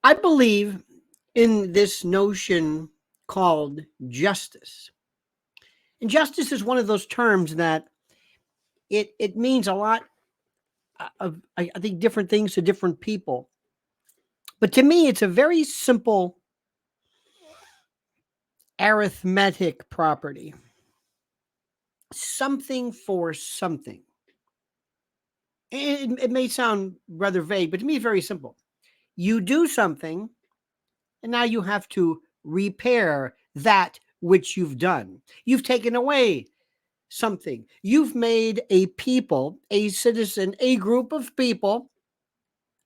I believe in this notion called justice. And justice is one of those terms that it means a lot of, I think, different things to different people. But to me, it's a very simple arithmetic property. Something for something. It may sound rather vague, but to me, it's very simple. You do something, and now you have to repair that which you've done. You've taken away something. You've made a people, a citizen, a group of people,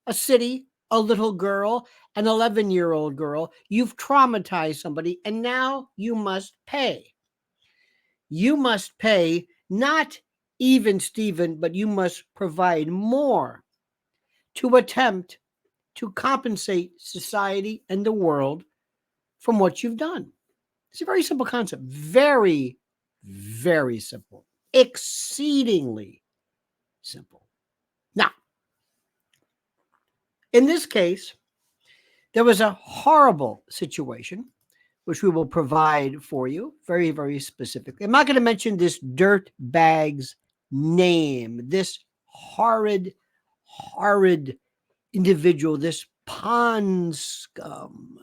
a city, a little girl, an 11-year-old girl. You've traumatized somebody, and now you must pay. You must pay, not even Stephen, but you must provide more to attempt to compensate society and the world from what you've done. It's a very simple concept. Very, very simple. Exceedingly simple. Now, in this case, there was a horrible situation, which we will provide for you very, very specifically. I'm not going to mention this dirt bag's name, this horrid, horrid individual, this pond scum.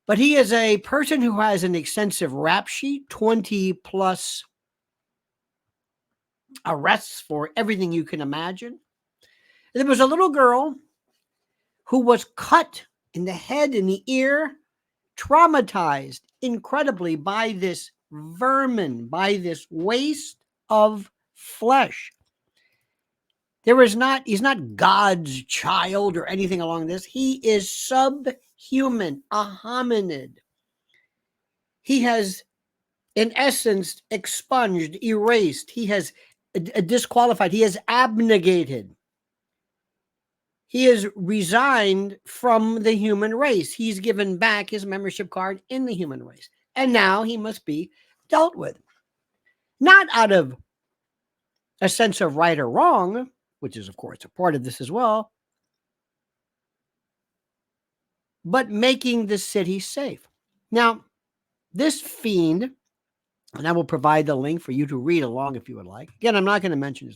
But he is a person who has an extensive rap sheet, 20 plus arrests for everything you can imagine. And there was a little girl who was cut in the head, in the ear, traumatized incredibly by this vermin, by this waste of flesh. He's not God's child or anything along this. He is subhuman, a hominid. He has, in essence, expunged, erased. He has disqualified. He has abnegated. He has resigned from the human race. He's given back his membership card in the human race. And now he must be dealt with. Not out of a sense of right or wrong, which is, of course, a part of this as well, but making the city safe. Now, this fiend, and I will provide the link for you to read along if you would like. Again, I'm not going to mention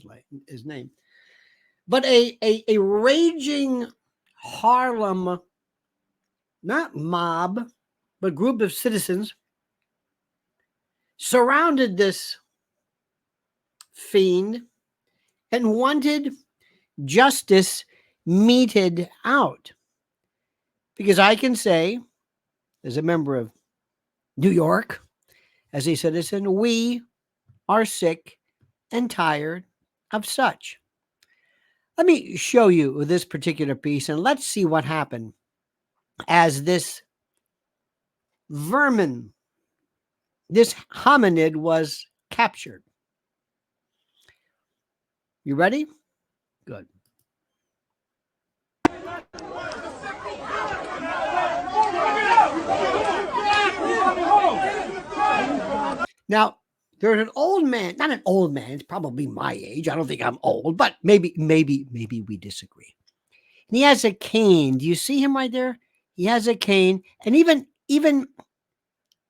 his name. But a raging Harlem, not mob, but group of citizens surrounded this fiend and wanted justice meted out. Because I can say, as a member of New York, as a citizen, we are sick and tired of such. Let me show you this particular piece, and let's see what happened as this vermin, this hominid, was captured. You ready? Good. Now, there's an old man, not an old man, it's probably my age. I don't think I'm old, but maybe we disagree. And he has a cane. Do you see him right there? He has a cane, and even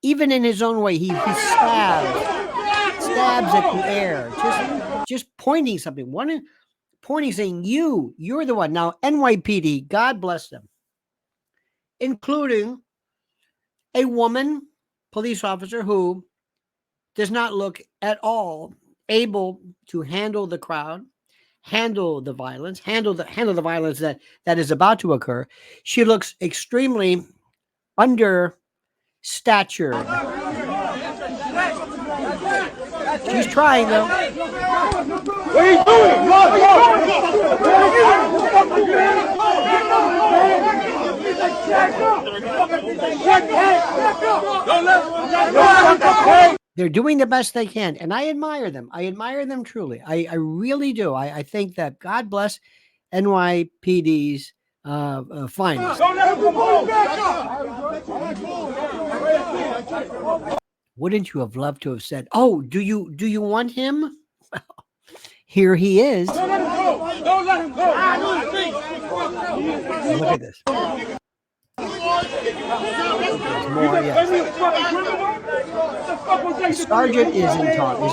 in his own way, he stabs at the air, just pointing something. Pointing, saying, you're the one. Now, NYPD, God bless them, including a woman police officer who does not look at all able to handle the crowd, handle the violence, handle the violence that is about to occur. She looks extremely under stature. She's trying, though. What are you doing? They're doing the best they can, and I admire them. I admire them truly. I really do. I think that God bless NYPD's finest. Wouldn't you have loved to have said, "Oh, do you want him?" Well, here he is. Don't let him go. Now look at this. There's more, yes. The sergeant is in charge.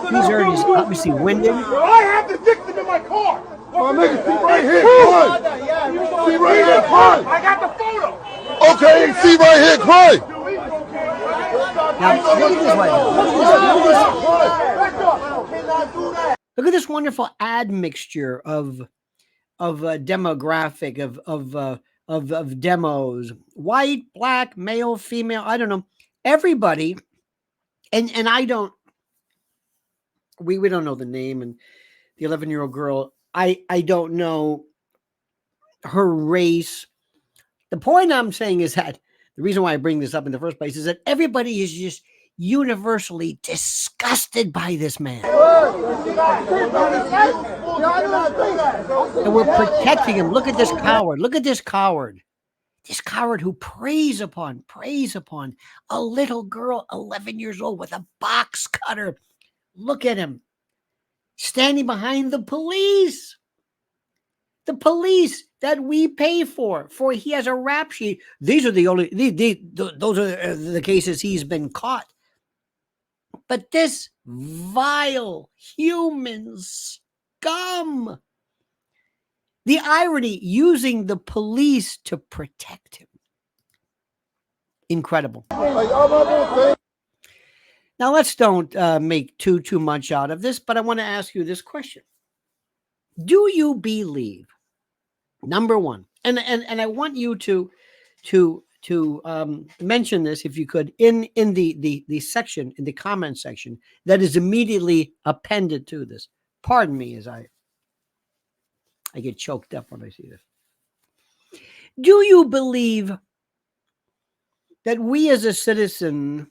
He's obviously winded. I have the victim in my car. My nigga, see right here, cry. See right here, cry. I got the photo. Okay, see right here, cry. Now, look at this right now. Look at this wonderful admixture of demographic of demos, white, black, male, female, I don't know, everybody, and I don't, we don't know the name, and the 11-year-old girl, I don't know her race. The point I'm saying is that the reason why I bring this up in the first place is that everybody is just universally disgusted by this man. And we're protecting him. Look at this coward. Look at this coward. This coward who preys upon a little girl, 11 years old, with a box cutter. Look at him standing behind the police. The police that we pay for he has a rap sheet. These are the only, those are the cases he's been caught. But this vile human scum, the irony, using the police to protect him. Incredible. Now, let's don't make too much out of this, but I want to ask you this question. Do you believe, number one, and I want you to mention this, if you could, in the section, in the comment section that is immediately appended to this. Pardon me as I get choked up when I see this. Do you believe that we as a citizen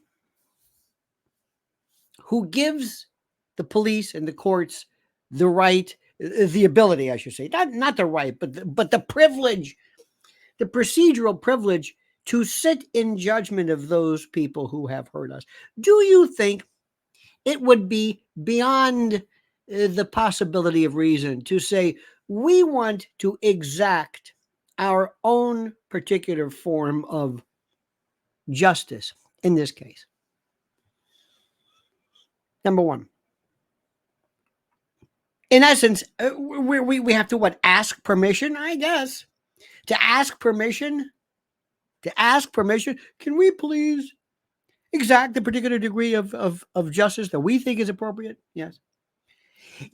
who gives the police and the courts the right, the ability, I should say, not the right, but the privilege, the procedural privilege to sit in judgment of those people who have hurt us, do you think it would be beyond the possibility of reason to say we want to exact our own particular form of justice in this case? Number one, in essence, we have to what? Ask permission, I guess. To ask permission. Can we please exact the particular degree of justice that we think is appropriate? Yes.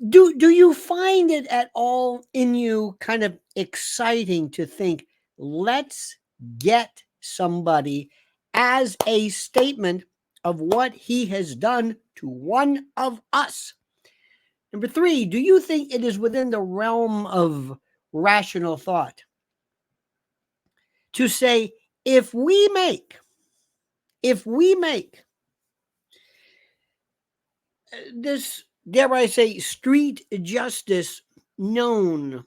Do you find it at all in you kind of exciting to think, let's get somebody as a statement of what he has done to one of us? Number three, do you think it is within the realm of rational thought to say, if we make this, dare I say, street justice known,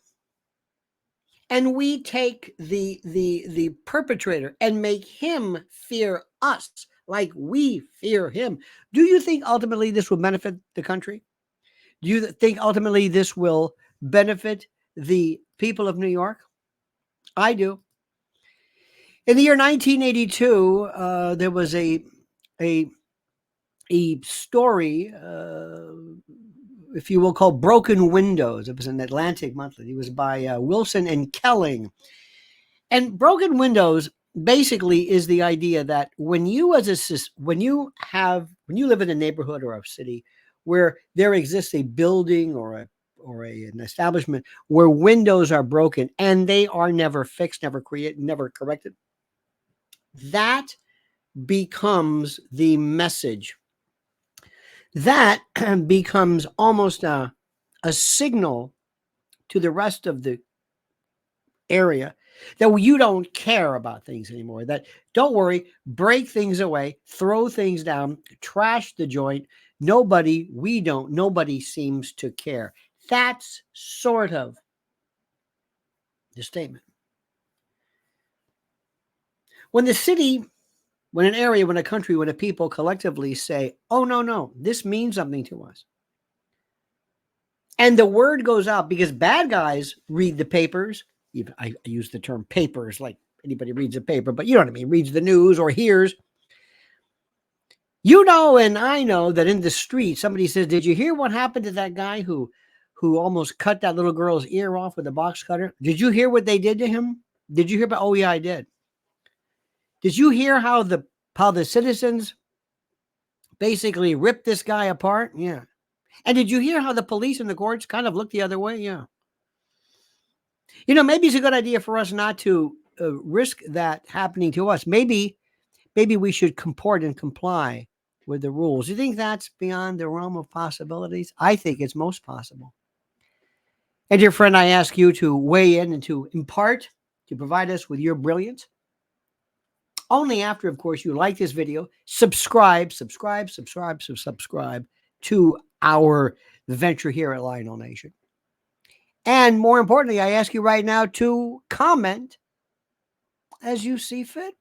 and we take the perpetrator and make him fear us like we fear him, do you think ultimately this will benefit the country? Do you think ultimately this will benefit the people of New York? I do. In the year 1982, there was a story, if you will, called Broken Windows. It was an Atlantic Monthly. It was by Wilson and Kelling. And Broken Windows basically is the idea that when you live in a neighborhood or a city where there exists a building or an establishment where windows are broken and they are never fixed, never corrected, that becomes the message. That becomes almost a signal to the rest of the area that you don't care about things anymore. That don't worry, break things away, throw things down, trash the joint. Nobody seems to care. That's sort of the statement. When the city, when an area, when a country, when a people collectively say, oh, no, this means something to us. And the word goes out because bad guys read the papers, even I use the term papers, like anybody reads a paper, but you know what I mean, reads the news or hears. You know, and I know that in the street, somebody says, did you hear what happened to that guy who almost cut that little girl's ear off with a box cutter? Did you hear what they did to him? Did you hear about? Oh yeah, I did. Did you hear how the citizens basically ripped this guy apart? Yeah. And did you hear how the police and the courts kind of looked the other way? Yeah. You know, maybe it's a good idea for us not to risk that happening to us. Maybe we should comport and comply with the rules. You think that's beyond the realm of possibilities? I think it's most possible. And dear friend, I ask you to weigh in and to impart, to provide us with your brilliance. Only after, of course, you like this video, subscribe to our venture here at Lionel Nation. And more importantly, I ask you right now to comment as you see fit.